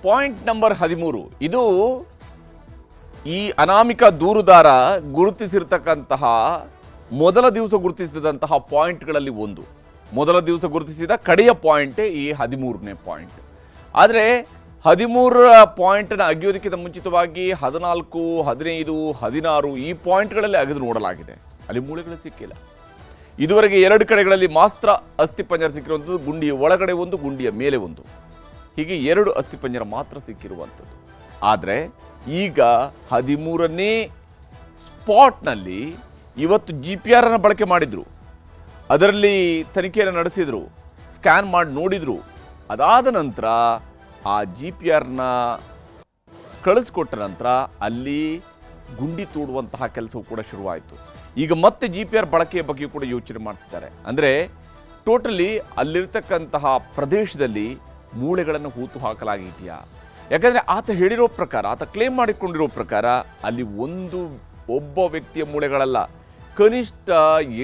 Point number 13 ಇದು ಈ ಅನಾಮಿಕ ದೂರುದಾರ ಗುರುತಿಸಿರ್ತಕ್ಕಂತಹ ಮೊದಲ ದಿವಸ ಗುರುತಿಸಿದಂತಹ ಪಾಯಿಂಟ್ಗಳಲ್ಲಿ ಒಂದು. ಮೊದಲ ದಿವಸ ಗುರುತಿಸಿದ ಕಡೆಯ ಪಾಯಿಂಟೇ ಈ 13ನೇ ಪಾಯಿಂಟ್. ಆದರೆ 13ರ ಪಾಯಿಂಟನ್ನು ಅಗೆಯೋದಕ್ಕಿಂತ ಮುಂಚಿತವಾಗಿ 14, 15, 16 ಈ ಪಾಯಿಂಟ್ಗಳಲ್ಲಿ ಅಗೆದು ನೋಡಲಾಗಿದೆ. ಅಲ್ಲಿ ಮೂಳೆಗಳು ಸಿಕ್ಕಿಲ್ಲ. ಇದುವರೆಗೆ 2 ಕಡೆಗಳಲ್ಲಿ ಮಾತ್ರ ಅಸ್ಥಿಪಂಜರ ಸಿಕ್ಕಿರುವಂಥದ್ದು. ಗುಂಡಿಯ ಒಳಗಡೆ ಒಂದು, ಗುಂಡಿಯ ಮೇಲೆ ಒಂದು, ಹೀಗೆ 2 ಅಸ್ಥಿಪಂಜರ ಮಾತ್ರ ಸಿಕ್ಕಿರುವಂಥದ್ದು. ಆದರೆ ಈಗ 13ನೇ ಸ್ಪಾಟ್ನಲ್ಲಿ ಇವತ್ತು GPR ಅನ್ನು ಬಳಕೆ ಮಾಡಿದ್ರು. ಅದರಲ್ಲಿ ತನಿಖೆಯನ್ನು ನಡೆಸಿದರು, ಸ್ಕ್ಯಾನ್ ಮಾಡಿ ನೋಡಿದರು. ಅದಾದ ನಂತರ ಆ GPRನ ಕಳಿಸ್ಕೊಟ್ಟ ನಂತರ ಅಲ್ಲಿ ಗುಂಡಿ ತೋಡುವಂತಹ ಕೆಲಸವೂ ಕೂಡ ಶುರುವಾಯಿತು. ಈಗ ಮತ್ತೆ GPR ಬಳಕೆಯ ಬಗ್ಗೆ ಕೂಡ ಯೋಚನೆ ಮಾಡ್ತಿದ್ದಾರೆ. ಅಂದರೆ ಟೋಟಲಿ ಅಲ್ಲಿರ್ತಕ್ಕಂತಹ ಪ್ರದೇಶದಲ್ಲಿ ಮೂಳೆಗಳನ್ನು ಹೂತು ಹಾಕಲಾಗಿದೆಯಾ? ಯಾಕಂದರೆ ಆತ ಹೇಳಿರೋ ಪ್ರಕಾರ, ಆತ ಕ್ಲೇಮ್ ಮಾಡಿಕೊಂಡಿರೋ ಪ್ರಕಾರ ಅಲ್ಲಿ ಒಬ್ಬ ವ್ಯಕ್ತಿಯ ಮೂಳೆಗಳಲ್ಲ, ಕನಿಷ್ಠ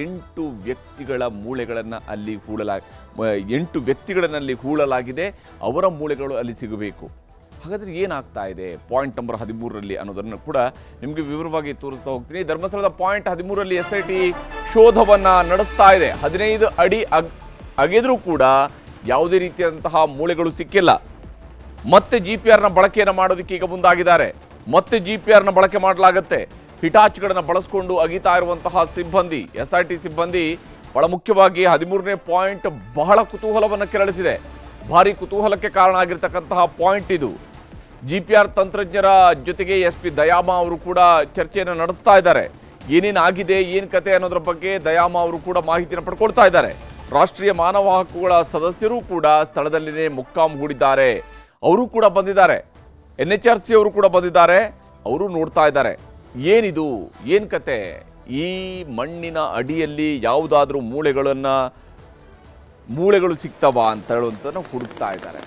8 ವ್ಯಕ್ತಿಗಳ ಮೂಳೆಗಳನ್ನು ಅಲ್ಲಿ 8 ವ್ಯಕ್ತಿಗಳನ್ನಲ್ಲಿ ಹೂಳಲಾಗಿದೆ. ಅವರ ಮೂಳೆಗಳು ಅಲ್ಲಿ ಸಿಗಬೇಕು. ಹಾಗಾದರೆ ಏನಾಗ್ತಾ ಇದೆ ಪಾಯಿಂಟ್ ನಂಬರ್ 13ರಲ್ಲಿ ಅನ್ನೋದನ್ನು ಕೂಡ ನಿಮಗೆ ವಿವರವಾಗಿ ತೋರಿಸ್ತಾ ಹೋಗ್ತೀನಿ. ಧರ್ಮಸ್ಥಳದ ಪಾಯಿಂಟ್ 13ರಲ್ಲಿ SIT ಶೋಧವನ್ನು ನಡೆಸ್ತಾ ಇದೆ. 15 ಅಡಿ ಅಗೆದರೂ ಕೂಡ ಯಾವುದೇ ರೀತಿಯಾದಂತಹ ಮೂಳೆಗಳು ಸಿಕ್ಕಿಲ್ಲ. ಮತ್ತೆ GPRನ ಬಳಕೆಯನ್ನು ಮಾಡೋದಕ್ಕೆ ಈಗ ಮುಂದಾಗಿದ್ದಾರೆ. ಮತ್ತೆ GPRನ ಬಳಕೆ ಮಾಡಲಾಗುತ್ತೆ. ಹಿಟಾಚ್ಗಳನ್ನು ಬಳಸಿಕೊಂಡು ಅಗಿತಾ ಇರುವಂತಹ ಸಿಬ್ಬಂದಿ, SIT ಸಿಬ್ಬಂದಿ, ಬಹಳ ಮುಖ್ಯವಾಗಿ 13ನೇ ಪಾಯಿಂಟ್ ಬಹಳ ಕುತೂಹಲವನ್ನು ಕೆರಳಿಸಿದೆ. ಭಾರಿ ಕುತೂಹಲಕ್ಕೆ ಕಾರಣ ಆಗಿರ್ತಕ್ಕಂತಹ ಪಾಯಿಂಟ್ ಇದು. GPR ತಂತ್ರಜ್ಞರ ಜೊತೆಗೆ SP ದಯಾಮ ಅವರು ಕೂಡ ಚರ್ಚೆಯನ್ನು ನಡೆಸ್ತಾ ಇದ್ದಾರೆ. ಏನೇನು ಆಗಿದೆ, ಏನು ಕತೆ ಅನ್ನೋದ್ರ ಬಗ್ಗೆ ದಯಾಮ ಅವರು ಕೂಡ ಮಾಹಿತಿಯನ್ನು ಪಡ್ಕೊಳ್ತಾ ಇದ್ದಾರೆ. ರಾಷ್ಟ್ರೀಯ ಮಾನವ ಹಕ್ಕುಗಳ ಸದಸ್ಯರು ಕೂಡ ಸ್ಥಳದಲ್ಲಿನೇ ಮುಕ್ಕಾಂ ಹೂಡಿದ್ದಾರೆ. ಅವರು ಕೂಡ ಬಂದಿದ್ದಾರೆ. NHRC ಅವರು ಕೂಡ ಬಂದಿದ್ದಾರೆ. ಅವರು ನೋಡ್ತಾ ಇದ್ದಾರೆ ಏನಿದು, ಏನು ಕತೆ, ಈ ಮಣ್ಣಿನ ಅಡಿಯಲ್ಲಿ ಯಾವುದಾದ್ರೂ ಮೂಳೆಗಳು ಸಿಗ್ತವಾ ಅಂತ ಹೇಳುವಂಥನ್ನು ಹುಡುಕ್ತಾ ಇದ್ದಾರೆ.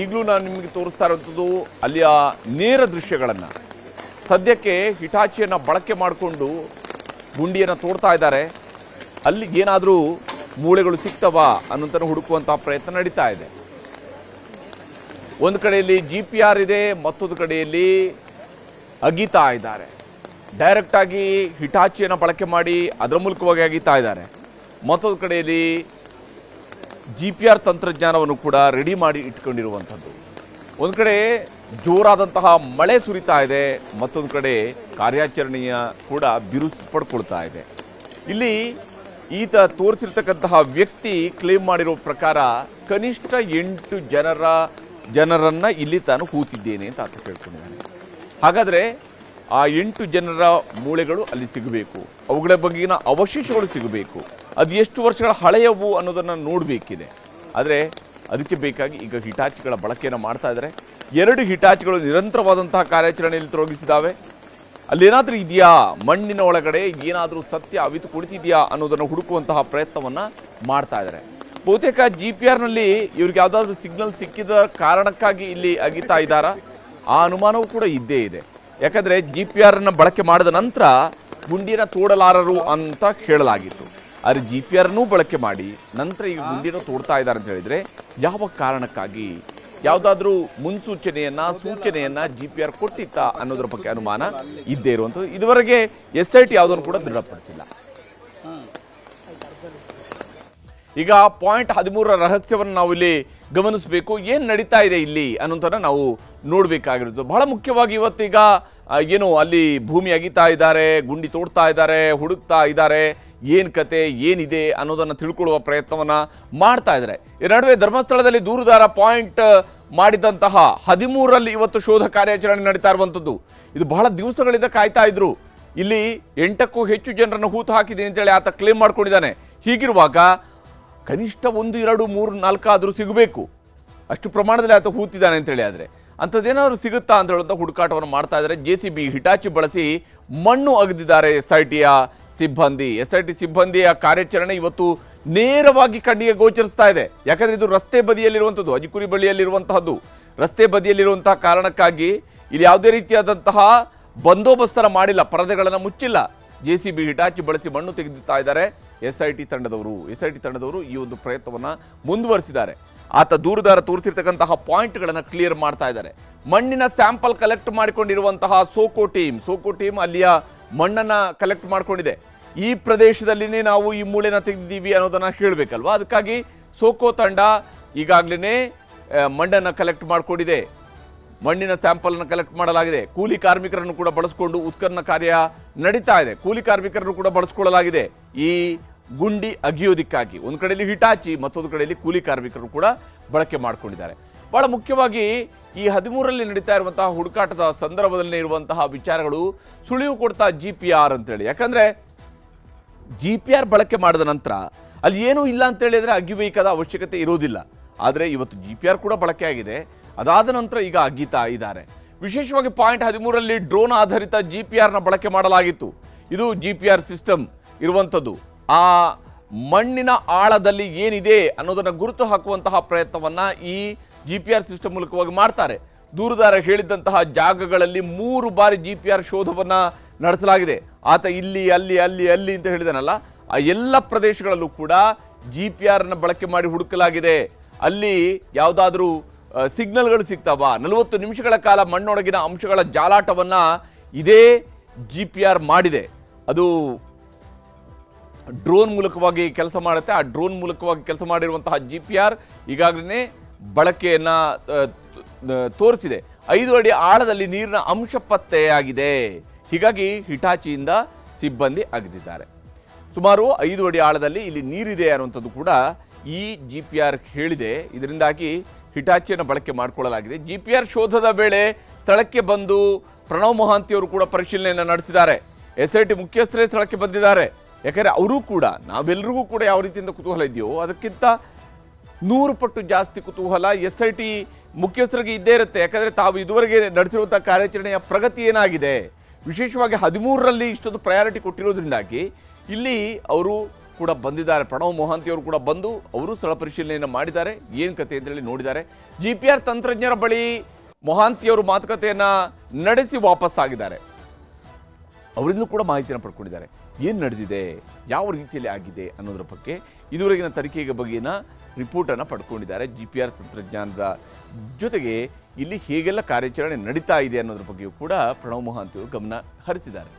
ಈಗಲೂ ನಾನು ನಿಮಗೆ ತೋರಿಸ್ತಾ ಇರುವಂಥದ್ದು ಅಲ್ಲಿಯ ನೇರ ದೃಶ್ಯಗಳನ್ನು. ಸದ್ಯಕ್ಕೆ ಹಿಟಾಚಿಯನ್ನು ಬಳಕೆ ಮಾಡಿಕೊಂಡು ಗುಂಡಿಯನ್ನು ತೋಡ್ತಾ ಇದ್ದಾರೆ. ಅಲ್ಲಿ ಏನಾದರೂ ಮೂಳೆಗಳು ಸಿಗ್ತವಾ ಅನ್ನೋಂಥನ್ನು ಹುಡುಕುವಂತಹ ಪ್ರಯತ್ನ ನಡೀತಾ ಇದೆ. ಒಂದು ಕಡೆಯಲ್ಲಿ GPR ಇದೆ, ಮತ್ತೊಂದು ಕಡೆಯಲ್ಲಿ ಅಗಿತಾ ಇದ್ದಾರೆ. ಡೈರೆಕ್ಟಾಗಿ ಹಿಟಾಚಿಯನ್ನು ಬಳಕೆ ಮಾಡಿ ಅದರ ಮೂಲಕವಾಗಿ ಅಗಿತಾ ಇದ್ದಾರೆ. ಮತ್ತೊಂದು ಕಡೆಯಲ್ಲಿ GPR ತಂತ್ರಜ್ಞಾನವನ್ನು ಕೂಡ ರೆಡಿ ಮಾಡಿ ಇಟ್ಕೊಂಡಿರುವಂಥದ್ದು. ಒಂದು ಕಡೆ ಜೋರಾದಂತಹ ಮಳೆ ಸುರಿತಾ ಇದೆ, ಮತ್ತೊಂದು ಕಡೆ ಕಾರ್ಯಾಚರಣೆಯ ಕೂಡ ಬಿರುಸು ಪಡ್ಕೊಳ್ತಾ ಇದೆ. ಇಲ್ಲಿ ಈತ ತೋರಿಸಿರ್ತಕ್ಕಂತಹ ವ್ಯಕ್ತಿ ಕ್ಲೇಮ್ ಮಾಡಿರೋ ಪ್ರಕಾರ ಕನಿಷ್ಠ 8 ಜನರನ್ನು ಇಲ್ಲಿ ತಾನು ಹೂತಿದ್ದೇನೆ ಅಂತ ಆತ ಹೇಳ್ಕೊಂಡಿದ್ದಾನೆ. ಹಾಗಾದರೆ ಆ 8 ಜನರ ಮೂಳೆಗಳು ಅಲ್ಲಿ ಸಿಗಬೇಕು, ಅವುಗಳ ಬಗೆಗಿನ ಅವಶೇಷಗಳು ಸಿಗಬೇಕು. ಅದು ಎಷ್ಟು ವರ್ಷಗಳ ಹಳೆಯವು ಅನ್ನೋದನ್ನು ನೋಡಬೇಕಿದೆ. ಆದರೆ ಅದಕ್ಕೆ ಬೇಕಾಗಿ ಈಗ ಹಿಟಾಚಿಗಳ ಬಳಕೆಯನ್ನು ಮಾಡ್ತಾ ಇದ್ದಾರೆ. 2 ಹಿಟಾಚಿಗಳು ನಿರಂತರವಾದಂತಹ ಕಾರ್ಯಾಚರಣೆಯಲ್ಲಿ ತೊಡಗಿಸಿದ್ದಾವೆ. ಅಲ್ಲೇನಾದರೂ ಇದೆಯಾ, ಮಣ್ಣಿನ ಒಳಗಡೆ ಏನಾದರೂ ಸತ್ಯ ಅವಿತು ಕುಳಿತಿದೆಯಾ ಅನ್ನೋದನ್ನು ಹುಡುಕುವಂತಹ ಪ್ರಯತ್ನವನ್ನು ಮಾಡ್ತಾ ಇದ್ದಾರೆ. ಬಹುತೇಕ GPRನಲ್ಲಿ ಇವ್ರಿಗೆ ಯಾವುದಾದ್ರೂ ಸಿಗ್ನಲ್ ಸಿಕ್ಕಿದ ಕಾರಣಕ್ಕಾಗಿ ಇಲ್ಲಿ ಅಗಿತಾ ಇದ್ದಾರಾ? ಆ ಅನುಮಾನವೂ ಕೂಡ ಇದ್ದೇ ಇದೆ. ಯಾಕಂದರೆ GPRನ ಬಳಕೆ ಮಾಡಿದ ನಂತರ ಗುಂಡಿಯನ್ನು ತೋಡಲಾರರು ಅಂತ ಹೇಳಲಾಗಿತ್ತು. ಆದರೆ GPRನೂ ಬಳಕೆ ಮಾಡಿ ನಂತರ ಈಗ ಗುಂಡಿಯನ್ನು ತೋಡ್ತಾ ಇದ್ದಾರೆ ಅಂತ ಹೇಳಿದರೆ ಯಾವ ಕಾರಣಕ್ಕಾಗಿ, ಯಾವುದಾದ್ರೂ ಸೂಚನೆಯನ್ನು GPR ಕೊಟ್ಟಿತ್ತಾ ಅನ್ನೋದ್ರ ಬಗ್ಗೆ ಅನುಮಾನ ಇದ್ದೇ ಇರುವಂಥದ್ದು. ಇದುವರೆಗೆ SIT ಯಾವುದನ್ನು ಕೂಡ ದೃಢಪಡಿಸಿಲ್ಲ. ಈಗ ಪಾಯಿಂಟ್ 13ರ ರಹಸ್ಯವನ್ನು ನಾವು ಇಲ್ಲಿ ಗಮನಿಸಬೇಕು. ಏನು ನಡೀತಾ ಇದೆ ಇಲ್ಲಿ ಅನ್ನೋಂಥದ್ದು ನಾವು ನೋಡಬೇಕಾಗಿರೋದು ಬಹಳ ಮುಖ್ಯವಾಗಿ. ಇವತ್ತೀಗ ಏನು ಅಲ್ಲಿ ಭೂಮಿ ಅಗಿತಾ ಇದ್ದಾರೆ, ಗುಂಡಿ ತೋಡ್ತಾ ಇದ್ದಾರೆ, ಹುಡುಕ್ತಾ ಇದ್ದಾರೆ, ಏನು ಕತೆ ಏನಿದೆ ಅನ್ನೋದನ್ನು ತಿಳ್ಕೊಳ್ಳುವ ಪ್ರಯತ್ನವನ್ನು ಮಾಡ್ತಾ ಇದ್ದಾರೆ. ಈ ನಡುವೆ ಧರ್ಮಸ್ಥಳದಲ್ಲಿ ದೂರುದಾರ ಪಾಯಿಂಟ್ ಮಾಡಿದಂತಹ 13ರಲ್ಲಿ ಇವತ್ತು ಶೋಧ ಕಾರ್ಯಾಚರಣೆ ನಡೀತಾ ಇರುವಂಥದ್ದು. ಇದು ಬಹಳ ದಿವಸಗಳಿಂದ ಕಾಯ್ತಾ ಇದ್ರು. ಇಲ್ಲಿ 8ಕ್ಕೂ ಹೆಚ್ಚು ಜನರನ್ನು ಹೂತು ಹಾಕಿದ್ದೀನಿ ಅಂತೇಳಿ ಆತ ಕ್ಲೇಮ್ ಮಾಡ್ಕೊಂಡಿದ್ದಾನೆ. ಹೀಗಿರುವಾಗ ಕನಿಷ್ಠ 1, 2, 3, 4 ಆದರೂ ಸಿಗಬೇಕು. ಅಷ್ಟು ಪ್ರಮಾಣದಲ್ಲಿ ಆತ ಹೂತಿದ್ದಾನೆ ಅಂತೇಳಿ. ಆದರೆ ಅಂಥದ್ದೇನಾದರೂ ಸಿಗುತ್ತಾ ಅಂತ ಹೇಳುವಂಥ ಹುಡುಕಾಟವನ್ನು ಮಾಡ್ತಾ ಇದ್ದಾರೆ. JCB ಹಿಟಾಚಿ ಬಳಸಿ ಮಣ್ಣು ಅಗೆದಿದ್ದಾರೆ SITಯ ಸಿಬ್ಬಂದಿ. SIT ಸಿಬ್ಬಂದಿಯ ಕಾರ್ಯಾಚರಣೆ ಇವತ್ತು ನೇರವಾಗಿ ಕಣ್ಣಿಗೆ ಗೋಚರಿಸ್ತಾ ಇದೆ. ಯಾಕಂದರೆ ಇದು ರಸ್ತೆ ಬದಿಯಲ್ಲಿರುವಂಥದ್ದು, ಅಜಿಕುರಿ ಬಳಿಯಲ್ಲಿರುವಂತಹದ್ದು. ರಸ್ತೆ ಬದಿಯಲ್ಲಿರುವಂತಹ ಕಾರಣಕ್ಕಾಗಿ ಇಲ್ಲಿ ಯಾವುದೇ ರೀತಿಯಾದಂತಹ ಬಂದೋಬಸ್ತರ ಮಾಡಿಲ್ಲ, ಪರದೆಗಳನ್ನು ಮುಚ್ಚಿಲ್ಲ. JCB ಹಿಟಾಚಿ ಬಳಸಿ ಮಣ್ಣು ತೆಗೆದುತ್ತಾ ಇದ್ದಾರೆ SIT ತಂಡದವರು ಈ ಒಂದು ಪ್ರಯತ್ನವನ್ನು ಮುಂದುವರಿಸಿದ್ದಾರೆ. ಆತ ದೂರುದಾರ ತೋರಿಸಿರ್ತಕ್ಕಂತಹ ಪಾಯಿಂಟ್ಗಳನ್ನು ಕ್ಲಿಯರ್ ಮಾಡ್ತಾ ಇದ್ದಾರೆ. ಮಣ್ಣಿನ ಸ್ಯಾಂಪಲ್ ಕಲೆಕ್ಟ್ ಮಾಡಿಕೊಂಡಿರುವಂತಹ ಸೋಕೋ ಟೀಮ್ ಅಲ್ಲಿಯ ಮಣ್ಣನ್ನ ಕಲೆಕ್ಟ್ ಮಾಡ್ಕೊಂಡಿದೆ. ಈ ಪ್ರದೇಶದಲ್ಲಿನೇ ನಾವು ಈ ಮೂಳೆನ ತೆಗೆದಿದ್ದೀವಿ ಅನ್ನೋದನ್ನ ಹೇಳಬೇಕಲ್ವಾ. ಅದಕ್ಕಾಗಿ ಸೋಕೋ ತಂಡ ಈಗಾಗಲೇ ಮಣ್ಣನ್ನು ಕಲೆಕ್ಟ್ ಮಾಡಿಕೊಂಡಿದೆ. ಮಣ್ಣಿನ ಸ್ಯಾಂಪಲ್ನ ಕಲೆಕ್ಟ್ ಮಾಡಲಾಗಿದೆ. ಕೂಲಿ ಕಾರ್ಮಿಕರನ್ನು ಕೂಡ ಬಳಸಿಕೊಂಡು ಉತ್ಖನನ ಕಾರ್ಯ ನಡೀತಾ ಇದೆ. ಕೂಲಿ ಕಾರ್ಮಿಕರನ್ನು ಕೂಡ ಬಳಸಿಕೊಳ್ಳಲಾಗಿದೆ ಈ ಗುಂಡಿ ಅಗಿಯೋದಕ್ಕಾಗಿ. ಒಂದು ಕಡೆಯಲ್ಲಿ ಹಿಟಾಚಿ, ಮತ್ತೊಂದು ಕಡೆಯಲ್ಲಿ ಕೂಲಿ ಕಾರ್ಮಿಕರು ಕೂಡ ಬಳಕೆ ಮಾಡಿಕೊಂಡಿದ್ದಾರೆ. ಬಹಳ ಮುಖ್ಯವಾಗಿ ಈ 13ರಲ್ಲಿ ನಡೀತಾ ಇರುವಂತಹ ಹುಡುಕಾಟದ ಸಂದರ್ಭದಲ್ಲಿ ಇರುವಂತಹ ವಿಚಾರಗಳು ಸುಳಿವು ಕೊಡ್ತಾ GPR ಅಂತೇಳಿ. ಯಾಕಂದ್ರೆ GPR ಬಳಕೆ ಮಾಡಿದ ನಂತರ ಅಲ್ಲಿ ಏನೂ ಇಲ್ಲ ಅಂತ ಹೇಳಿದ್ರೆ ಅಗಿಬೇಕಾದ ಅವಶ್ಯಕತೆ ಇರೋದಿಲ್ಲ. ಆದರೆ ಇವತ್ತು GPR ಕೂಡ ಬಳಕೆ ಆಗಿದೆ. ಅದಾದ ನಂತರ ಈಗ ಅಗಿತಾ ಇದ್ದಾರೆ. ವಿಶೇಷವಾಗಿ ಪಾಯಿಂಟ್ 13ರಲ್ಲಿ ಡ್ರೋನ್ ಆಧಾರಿತ GPRನ ಬಳಕೆ ಮಾಡಲಾಗಿತ್ತು. ಇದು GPR ಸಿಸ್ಟಮ್ ಇರುವಂಥದ್ದು. ಆ ಮಣ್ಣಿನ ಆಳದಲ್ಲಿ ಏನಿದೆ ಅನ್ನೋದನ್ನು ಗುರುತು ಹಾಕುವಂತಹ ಪ್ರಯತ್ನವನ್ನ ಈ GPR ಸಿಸ್ಟಮ್ ಮೂಲಕವಾಗಿ ಮಾಡ್ತಾರೆ. ದೂರುದಾರ ಹೇಳಿದಂತಹ ಜಾಗಗಳಲ್ಲಿ 3 ಬಾರಿ GPR ಶೋಧವನ್ನ ನಡೆಸಲಾಗಿದೆ. ಆತ ಇಲ್ಲಿ ಅಲ್ಲಿ ಅಲ್ಲಿ ಅಲ್ಲಿ ಅಂತ ಹೇಳಿದನಲ್ಲ, ಆ ಎಲ್ಲ ಪ್ರದೇಶಗಳಲ್ಲೂ ಕೂಡ GPRನ ಬಳಕೆ ಮಾಡಿ ಹುಡುಕಲಾಗಿದೆ. ಅಲ್ಲಿ ಯಾವುದಾದ್ರೂ ಸಿಗ್ನಲ್ಗಳು ಸಿಗ್ತಾವ? 40 ನಿಮಿಷಗಳ ಕಾಲ ಮಣ್ಣೊಳಗಿನ ಅಂಶಗಳ ಜಾಲಾಟವನ್ನ ಇದೇ GPR ಮಾಡಿದೆ. ಅದು ಡ್ರೋನ್ ಮೂಲಕವಾಗಿ ಕೆಲಸ ಮಾಡುತ್ತೆ. ಆ ಡ್ರೋನ್ ಮೂಲಕವಾಗಿ ಕೆಲಸ ಮಾಡಿರುವಂತಹ GPR ಈಗಾಗಲೇ ಬಳಕೆಯನ್ನ ತೋರಿಸಿದೆ. 5 ಅಡಿ ಆಳದಲ್ಲಿ ನೀರಿನ ಅಂಶ ಪತ್ತೆಯಾಗಿದೆ. ಹೀಗಾಗಿ ಹಿಟಾಚಿಯಿಂದ ಸಿಬ್ಬಂದಿ ಅಗೆದಿದ್ದಾರೆ. ಸುಮಾರು 5 ಅಡಿ ಆಳದಲ್ಲಿ ಇಲ್ಲಿ ನೀರಿದೆ ಅನ್ನುವಂಥದ್ದು ಕೂಡ ಈ GPR ಹೇಳಿದೆ. ಇದರಿಂದಾಗಿ ಹಿಟಾಚಿಯನ್ನು ಬಳಕೆ ಮಾಡಿಕೊಳ್ಳಲಾಗಿದೆ. GPR ಶೋಧದ ವೇಳೆ ಸ್ಥಳಕ್ಕೆ ಬಂದು ಪ್ರಣವ್ ಮೊಹಾಂತಿಯವರು ಕೂಡ ಪರಿಶೀಲನೆಯನ್ನು ನಡೆಸಿದ್ದಾರೆ. SIT ಮುಖ್ಯಸ್ಥರೇ ಸ್ಥಳಕ್ಕೆ ಬಂದಿದ್ದಾರೆ. ಯಾಕಂದರೆ ಅವರು ಕೂಡ, ನಾವೆಲ್ಲರಿಗೂ ಕೂಡ ಯಾವ ರೀತಿಯಿಂದ ಕುತೂಹಲ ಇದೆಯೋ ಅದಕ್ಕಿಂತ 100 ಪಟ್ಟು ಜಾಸ್ತಿ ಕುತೂಹಲ SIT ಮುಖ್ಯಸ್ಥರಿಗೆ ಇದ್ದೇ ಇರುತ್ತೆ. ಯಾಕಂದರೆ ತಾವು ಇದುವರೆಗೆ ನಡೆಸಿರುವಂಥ ಕಾರ್ಯಾಚರಣೆಯ ಪ್ರಗತಿ ಏನಾಗಿದೆ, ವಿಶೇಷವಾಗಿ 13ರಲ್ಲಿ ಇಷ್ಟೊಂದು ಪ್ರಯಾರಿಟಿ ಕೊಟ್ಟಿರೋದ್ರಿಂದಾಗಿ ಇಲ್ಲಿ ಅವರು ಕೂಡ ಬಂದಿದ್ದಾರೆ. ಪ್ರಣವ್ ಮೊಹಾಂತಿ ಅವರು ಕೂಡ ಬಂದು ಅವರು ಸ್ಥಳ ಪರಿಶೀಲನೆಯನ್ನು ಮಾಡಿದ್ದಾರೆ. ಏನು ಕತೆ ಅಂತೇಳಿ ನೋಡಿದ್ದಾರೆ. GPR ತಂತ್ರಜ್ಞರ ಬಳಿ ಮೊಹಾಂತಿಯವರು ಮಾತುಕತೆಯನ್ನು ನಡೆಸಿ ವಾಪಸ್ ಆಗಿದ್ದಾರೆ. ಅವರಿಂದ ಕೂಡ ಮಾಹಿತಿಯನ್ನು ಪಡ್ಕೊಂಡಿದ್ದಾರೆ. ಏನು ನಡೆದಿದೆ, ಯಾವ ರೀತಿಯಲ್ಲಿ ಆಗಿದೆ ಅನ್ನೋದ್ರ ಬಗ್ಗೆ ಇದುವರೆಗಿನ ತನಿಖೆಯ ಬಗೆಗಿನ ರಿಪೋರ್ಟನ್ನು ಪಡ್ಕೊಂಡಿದ್ದಾರೆ. GPR ತಂತ್ರಜ್ಞಾನದ ಜೊತೆಗೆ ಇಲ್ಲಿ ಹೇಗೆಲ್ಲ ಕಾರ್ಯಾಚರಣೆ ನಡೀತಾ ಇದೆ ಅನ್ನೋದ್ರ ಬಗ್ಗೆಯೂ ಕೂಡ ಪ್ರಣವ್ ಮೊಹಾಂತಿಯವರು ಗಮನ ಹರಿಸಿದ್ದಾರೆ.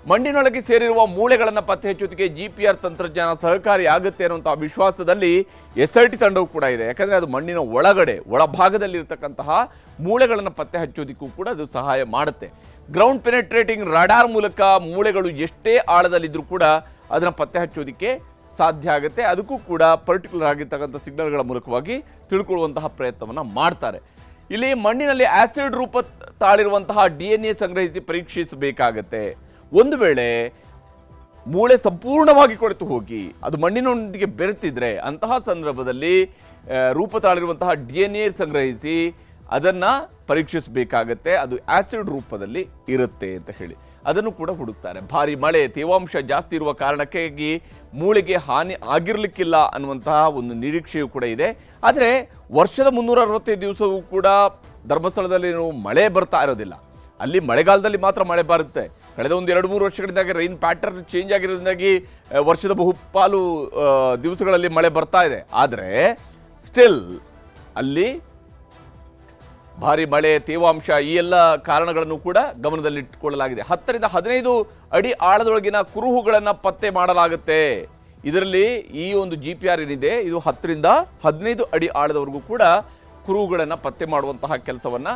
ಮಣ್ಣಿನೊಳಗೆ ಸೇರಿರುವ ಮೂಳೆಗಳನ್ನು ಪತ್ತೆ ಹಚ್ಚೋದಕ್ಕೆ GPR ತಂತ್ರಜ್ಞಾನ ಸಹಕಾರಿ ಆಗುತ್ತೆ ಅನ್ನುವಂಥ ವಿಶ್ವಾಸದಲ್ಲಿ SIT ತಂಡವೂ ಕೂಡ ಇದೆ. ಯಾಕಂದರೆ ಅದು ಮಣ್ಣಿನ ಒಳಭಾಗದಲ್ಲಿ ಇರತಕ್ಕಂತಹ ಮೂಳೆಗಳನ್ನು ಪತ್ತೆ ಹಚ್ಚೋದಕ್ಕೂ ಕೂಡ ಅದು ಸಹಾಯ ಮಾಡುತ್ತೆ. ಗ್ರೌಂಡ್ ಪೆನೆಟ್ರೇಟಿಂಗ್ ರಾಡಾರ್ ಮೂಲಕ ಮೂಳೆಗಳು ಎಷ್ಟೇ ಆಳದಲ್ಲಿದ್ದರೂ ಕೂಡ ಅದನ್ನು ಪತ್ತೆ ಹಚ್ಚೋದಕ್ಕೆ ಸಾಧ್ಯ ಆಗುತ್ತೆ. ಅದಕ್ಕೂ ಕೂಡ ಪರ್ಟಿಕ್ಯುಲರ್ ಆಗಿರ್ತಕ್ಕಂಥ ಸಿಗ್ನಲ್ಗಳ ಮೂಲಕವಾಗಿ ತಿಳ್ಕೊಳ್ಳುವಂತಹ ಪ್ರಯತ್ನವನ್ನು ಮಾಡ್ತಾರೆ. ಇಲ್ಲಿ ಮಣ್ಣಿನಲ್ಲಿ ಆಸಿಡ್ ರೂಪ ತಾಳಿರುವಂತಹ DNA ಸಂಗ್ರಹಿಸಿ ಪರೀಕ್ಷಿಸಬೇಕಾಗತ್ತೆ. ಒಂದು ವೇಳೆ ಮೂಳೆ ಸಂಪೂರ್ಣವಾಗಿ ಕೊಳೆತು ಹೋಗಿ ಅದು ಮಣ್ಣಿನೊಂದಿಗೆ ಬೆರೆತಿದ್ರೆ ಅಂತಹ ಸಂದರ್ಭದಲ್ಲಿ ರೂಪ ತಾಳಿರುವಂತಹ DNA ಸಂಗ್ರಹಿಸಿ ಅದನ್ನು ಪರೀಕ್ಷಿಸಬೇಕಾಗತ್ತೆ. ಅದು ಆಸಿಡ್ ರೂಪದಲ್ಲಿ ಇರುತ್ತೆ ಅಂತ ಹೇಳಿ ಅದನ್ನು ಕೂಡ ಹುಡುಕ್ತಾರೆ. ಭಾರಿ ಮಳೆ, ತೇವಾಂಶ ಜಾಸ್ತಿ ಇರುವ ಕಾರಣಕ್ಕಾಗಿ ಮೂಳೆಗೆ ಹಾನಿ ಆಗಿರಲಿಕ್ಕಿಲ್ಲ ಅನ್ನುವಂತಹ ಒಂದು ನಿರೀಕ್ಷೆಯೂ ಕೂಡ ಇದೆ. ಆದರೆ ವರ್ಷದ 365 ದಿವಸವೂ ಕೂಡ ಧರ್ಮಸ್ಥಳದಲ್ಲಿ ಮಳೆ ಬರ್ತಾ ಇರೋದಿಲ್ಲ. ಅಲ್ಲಿ ಮಳೆಗಾಲದಲ್ಲಿ ಮಾತ್ರ ಮಳೆ ಬರುತ್ತೆ. ಕಳೆದ ಒಂದು 2-3 ವರ್ಷಗಳಿಂದಾಗಿ ರೈನ್ ಪ್ಯಾಟರ್ನ್ ಚೇಂಜ್ ಆಗಿರೋದ್ರಿಂದಾಗಿ ವರ್ಷದ ಬಹುಪಾಲು ದಿವಸಗಳಲ್ಲಿ ಮಳೆ ಬರ್ತಾ ಇದೆ. ಆದರೆ ಸ್ಟಿಲ್ ಅಲ್ಲಿ ಭಾರಿ ಮಳೆ, ತೇವಾಂಶ ಈ ಎಲ್ಲ ಕಾರಣಗಳನ್ನು ಕೂಡ ಗಮನದಲ್ಲಿಟ್ಟುಕೊಳ್ಳಲಾಗಿದೆ. 10 ರಿಂದ 15 ಅಡಿ ಆಳದೊಳಗಿನ ಕುರುಹುಗಳನ್ನು ಪತ್ತೆ ಮಾಡಲಾಗುತ್ತೆ. ಇದರಲ್ಲಿ ಈ ಒಂದು GPR ಏನಿದೆ ಇದು 10 ರಿಂದ 15 ಅಡಿ ಆಳದವರೆಗೂ ಕೂಡ ಕುರುಹುಗಳನ್ನು ಪತ್ತೆ ಮಾಡುವಂತಹ ಕೆಲಸವನ್ನ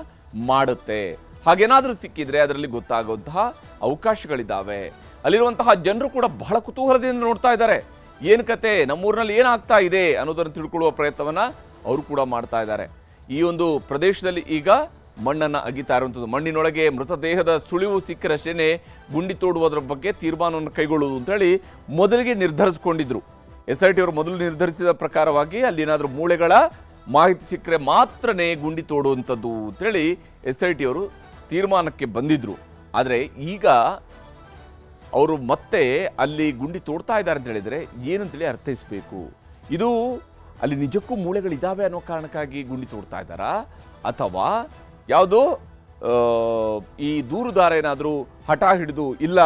ಮಾಡುತ್ತೆ. ಹಾಗೇನಾದರೂ ಸಿಕ್ಕಿದ್ರೆ ಅದರಲ್ಲಿ ಗೊತ್ತಾಗುವಂತಹ ಅವಕಾಶಗಳಿದ್ದಾವೆ. ಅಲ್ಲಿರುವಂತಹ ಜನರು ಕೂಡ ಬಹಳ ಕುತೂಹಲದಿಂದ ನೋಡ್ತಾ ಇದ್ದಾರೆ. ಏನು ಕತೆ, ನಮ್ಮೂರಿನಲ್ಲಿ ಏನಾಗ್ತಾ ಇದೆ ಅನ್ನೋದನ್ನು ತಿಳ್ಕೊಳ್ಳುವ ಪ್ರಯತ್ನವನ್ನ ಅವರು ಕೂಡ ಮಾಡ್ತಾ ಇದ್ದಾರೆ. ಈ ಒಂದು ಪ್ರದೇಶದಲ್ಲಿ ಈಗ ಮಣ್ಣನ್ನು ಅಗಿತಾ ಇರುವಂಥದ್ದು. ಮಣ್ಣಿನೊಳಗೆ ಮೃತದೇಹದ ಸುಳಿವು ಸಿಕ್ಕರಷ್ಟೇ ಗುಂಡಿ ತೋಡುವುದರ ಬಗ್ಗೆ ತೀರ್ಮಾನವನ್ನು ಕೈಗೊಳ್ಳುವುದು ಅಂತೇಳಿ ಮೊದಲಿಗೆ ನಿರ್ಧರಿಸಿಕೊಂಡಿದ್ರು. SIT ಅವರು ಮೊದಲು ನಿರ್ಧರಿಸಿದ ಪ್ರಕಾರವಾಗಿ ಅಲ್ಲಿ ಏನಾದರೂ ಮೂಳೆಗಳ ಮಾಹಿತಿ ಸಿಕ್ಕರೆ ಮಾತ್ರನೇ ಗುಂಡಿ ತೋಡುವಂಥದ್ದು ಅಂತೇಳಿ SIT ಅವರು ತೀರ್ಮಾನಕ್ಕೆ ಬಂದಿದ್ರು. ಆದರೆ ಈಗ ಅವರು ಮತ್ತೆ ಅಲ್ಲಿ ಗುಂಡಿ ತೋಡ್ತಾ ಇದ್ದಾರೆ ಅಂತ ಹೇಳಿದರೆ ಏನಂತೇಳಿ ಅರ್ಥೈಸಬೇಕು. ಇದು ಅಲ್ಲಿ ನಿಜಕ್ಕೂ ಮೂಳೆಗಳಿದ್ದಾವೆ ಅನ್ನೋ ಕಾರಣಕ್ಕಾಗಿ ಗುಂಡಿ ತೋಡ್ತಾ ಇದ್ದಾರಾ, ಅಥವಾ ಯಾವುದೋ ಈ ದೂರುದಾರ ಏನಾದರೂ ಹಠ ಹಿಡಿದು ಇಲ್ಲ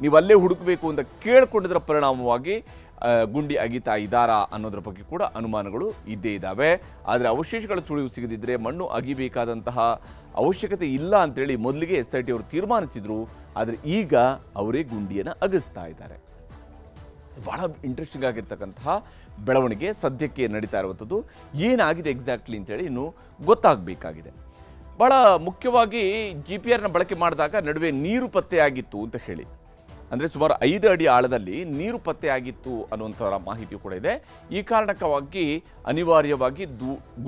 ನೀವು ಅಲ್ಲೇ ಹುಡುಕಬೇಕು ಅಂತ ಕೇಳ್ಕೊಂಡಿದ್ದರ ಪರಿಣಾಮವಾಗಿ ಗುಂಡಿ ಅಗಿತಾ ಇದ್ದಾರಾ ಅನ್ನೋದ್ರ ಬಗ್ಗೆ ಕೂಡ ಅನುಮಾನಗಳು ಇದ್ದೇ ಇದ್ದಾವೆ. ಆದರೆ ಅವಶೇಷಗಳ ಸುಳಿವು ಸಿಗದಿದ್ದರೆ ಮಣ್ಣು ಅಗಿಬೇಕಾದಂತಹ ಅವಶ್ಯಕತೆ ಇಲ್ಲ ಅಂತೇಳಿ ಮೊದಲಿಗೆ SIT ಅವರು ತೀರ್ಮಾನಿಸಿದ್ರು. ಆದರೆ ಈಗ ಅವರೇ ಗುಂಡಿಯನ್ನು ಅಗಿಸ್ತಾ ಇದ್ದಾರೆ. ಬಹಳ ಇಂಟ್ರೆಸ್ಟಿಂಗ್ ಆಗಿರ್ತಕ್ಕಂತಹ ಬೆಳವಣಿಗೆ ಸದ್ಯಕ್ಕೆ ನಡೀತಾ ಇರುವಂಥದ್ದು. ಏನಾಗಿದೆ ಎಕ್ಸಾಕ್ಟ್ಲಿ ಅಂತೇಳಿ ಇನ್ನು ಗೊತ್ತಾಗಬೇಕಾಗಿದೆ. ಭಾಳ ಮುಖ್ಯವಾಗಿ GPRನ ಬಳಕೆ ಮಾಡಿದಾಗ ನಡುವೆ ನೀರು ಪತ್ತೆಯಾಗಿತ್ತು ಅಂತ ಹೇಳಿ, ಅಂದರೆ ಸುಮಾರು 5 ಅಡಿ ಆಳದಲ್ಲಿ ನೀರು ಪತ್ತೆಯಾಗಿತ್ತು ಅನ್ನುವಂಥ ಮಾಹಿತಿಯು ಕೂಡ ಇದೆ. ಈ ಕಾರಣಕ್ಕಾಗಿ ಅನಿವಾರ್ಯವಾಗಿ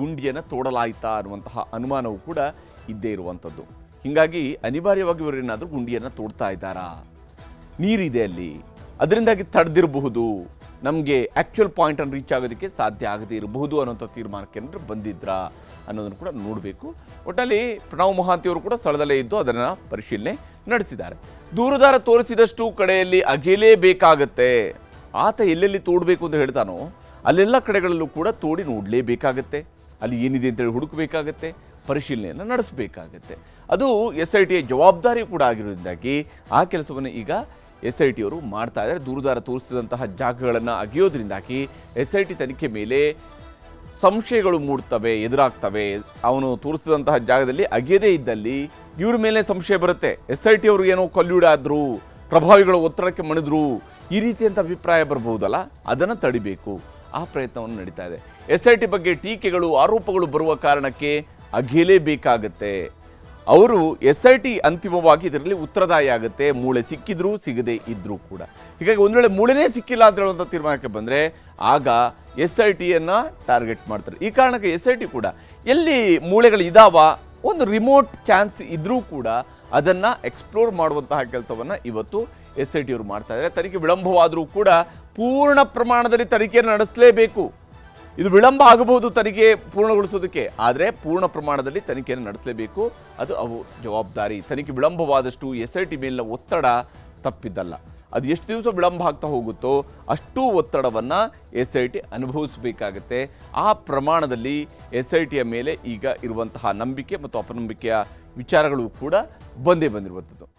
ಗುಂಡಿಯನ್ನು ತೋಡಲಾಯಿತಾ ಅನ್ನುವಂತಹ ಅನುಮಾನವೂ ಕೂಡ ಇದ್ದೇ ಇರುವಂಥದ್ದು. ಹೀಗಾಗಿ ಅನಿವಾರ್ಯವಾಗಿ ಇವರೇನಾದರೂ ಗುಂಡಿಯನ್ನು ತೋಡ್ತಾ ಇದ್ದಾರಾ, ನೀರಿದೆ ಅಲ್ಲಿ, ಅದರಿಂದಾಗಿ ತಡೆದಿರಬಹುದು, ನಮಗೆ ಆ್ಯಕ್ಚುಯಲ್ ಪಾಯಿಂಟನ್ನು ರೀಚ್ ಆಗೋದಕ್ಕೆ ಸಾಧ್ಯ ಆಗದೇ ಇರಬಹುದು ಅನ್ನೋಂಥ ತೀರ್ಮಾನಕ್ಕೆ ಬಂದಿದ್ರಾ ಅನ್ನೋದನ್ನು ಕೂಡ ನೋಡಬೇಕು. ಒಟ್ಟಲ್ಲಿ ಪ್ರಣವ್ ಮೊಹಾಂತಿ ಅವರು ಕೂಡ ಸ್ಥಳದಲ್ಲೇ ಇದ್ದು ಅದನ್ನು ಪರಿಶೀಲನೆ ನಡೆಸಿದ್ದಾರೆ. ದೂರುದಾರ ತೋರಿಸಿದಷ್ಟು ಕಡೆಯಲ್ಲಿ ಅಗೆಯಲೇಬೇಕಾಗತ್ತೆ. ಆತ ಎಲ್ಲೆಲ್ಲಿ ತೋಡಬೇಕು ಅಂತ ಹೇಳ್ತಾನೋ ಅಲ್ಲೆಲ್ಲ ಕಡೆಗಳಲ್ಲೂ ಕೂಡ ತೋಡಿ ನೋಡಲೇಬೇಕಾಗತ್ತೆ. ಅಲ್ಲಿ ಏನಿದೆ ಅಂತೇಳಿ ಹುಡುಕಬೇಕಾಗತ್ತೆ, ಪರಿಶೀಲನೆಯನ್ನು ನಡೆಸಬೇಕಾಗತ್ತೆ. ಅದು SITಯ ಜವಾಬ್ದಾರಿ ಕೂಡ ಆಗಿರೋದ್ರಿಂದಾಗಿ ಆ ಕೆಲಸವನ್ನು ಈಗ SIT ಅವರು ಮಾಡ್ತಾ ಇದ್ದಾರೆ. ದೂರುದಾರ ತೋರಿಸಿದಂತಹ ಜಾಗಗಳನ್ನು ಅಗೆಯೋದ್ರಿಂದಾಗಿ SIT ತನಿಖೆ ಮೇಲೆ ಸಂಶಯಗಳು ಮೂಡ್ತವೆ, ಎದುರಾಗ್ತವೆ. ಅವನು ತೋರಿಸಿದಂತಹ ಜಾಗದಲ್ಲಿ ಅಗೆಯದೇ ಇದ್ದಲ್ಲಿ ಇವ್ರ ಮೇಲೆ ಸಂಶಯ ಬರುತ್ತೆ. SIT ಅವರು ಏನೋ ಕೊಲ್ಯೂಡಾದ್ರು, ಪ್ರಭಾವಿಗಳು ಒತ್ತಡಕ್ಕೆ ಮಣಿದ್ರು, ಈ ರೀತಿಯಂಥ ಅಭಿಪ್ರಾಯ ಬರಬಹುದಲ್ಲ, ಅದನ್ನು ತಡಿಬೇಕು. ಆ ಪ್ರಯತ್ನವನ್ನು ನಡೀತಾ ಇದೆ. SIT ಬಗ್ಗೆ ಟೀಕೆಗಳು, ಆರೋಪಗಳು ಬರುವ ಕಾರಣಕ್ಕೆ ಅಗೆಯಲೇಬೇಕಾಗತ್ತೆ. ಅವರು SIT ಅಂತಿಮವಾಗಿ ಇದರಲ್ಲಿ ಉತ್ತರದಾಯಿ ಆಗುತ್ತೆ, ಮೂಳೆ ಸಿಕ್ಕಿದ್ರೂ ಸಿಗದೇ ಇದ್ರೂ ಕೂಡ. ಹೀಗಾಗಿ ಒಂದು ವೇಳೆ ಮೂಳೆನೇ ಸಿಕ್ಕಿಲ್ಲ ಅಂತ ಹೇಳುವಂಥ ತೀರ್ಮಾನಕ್ಕೆ ಬಂದರೆ ಆಗ SITಯನ್ನು ಟಾರ್ಗೆಟ್ ಮಾಡ್ತಾರೆ. ಈ ಕಾರಣಕ್ಕೆ SIT ಕೂಡ ಎಲ್ಲಿ ಮೂಳೆಗಳು ಇದಾವ, ಒಂದು ರಿಮೋಟ್ ಚಾನ್ಸ್ ಇದ್ರೂ ಕೂಡ ಅದನ್ನು ಎಕ್ಸ್ಪ್ಲೋರ್ ಮಾಡುವಂತಹ ಕೆಲಸವನ್ನು ಇವತ್ತು SIT ಅವರು ಮಾಡ್ತಾ ಇದ್ದಾರೆ. ತನಿಖೆ ವಿಳಂಬವಾದರೂ ಕೂಡ ಪೂರ್ಣ ಪ್ರಮಾಣದಲ್ಲಿ ತನಿಖೆಯನ್ನು ನಡೆಸಲೇಬೇಕು. ಇದು ವಿಳಂಬ ಆಗಬಹುದು ತನಿಖೆ ಪೂರ್ಣಗೊಳಿಸೋದಕ್ಕೆ, ಆದರೆ ಪೂರ್ಣ ಪ್ರಮಾಣದಲ್ಲಿ ತನಿಖೆಯನ್ನು ನಡೆಸಲೇಬೇಕು. ಅದು ಅವು ಜವಾಬ್ದಾರಿ. ತನಿಖೆ ವಿಳಂಬವಾದಷ್ಟು SIT ಮೇಲಿನ ಒತ್ತಡ ತಪ್ಪಿದ್ದಲ್ಲ. ಅದು ಎಷ್ಟು ದಿವಸ ವಿಳಂಬ ಆಗ್ತಾ ಹೋಗುತ್ತೋ ಅಷ್ಟೂ ಒತ್ತಡವನ್ನು SIT ಅನುಭವಿಸಬೇಕಾಗತ್ತೆ. ಆ ಪ್ರಮಾಣದಲ್ಲಿ SITಯ ಮೇಲೆ ಈಗ ಇರುವಂತಹ ನಂಬಿಕೆ ಮತ್ತು ಅಪನಂಬಿಕೆಯ ವಿಚಾರಗಳು ಕೂಡ ಬಂದಿರುವಂಥದ್ದು.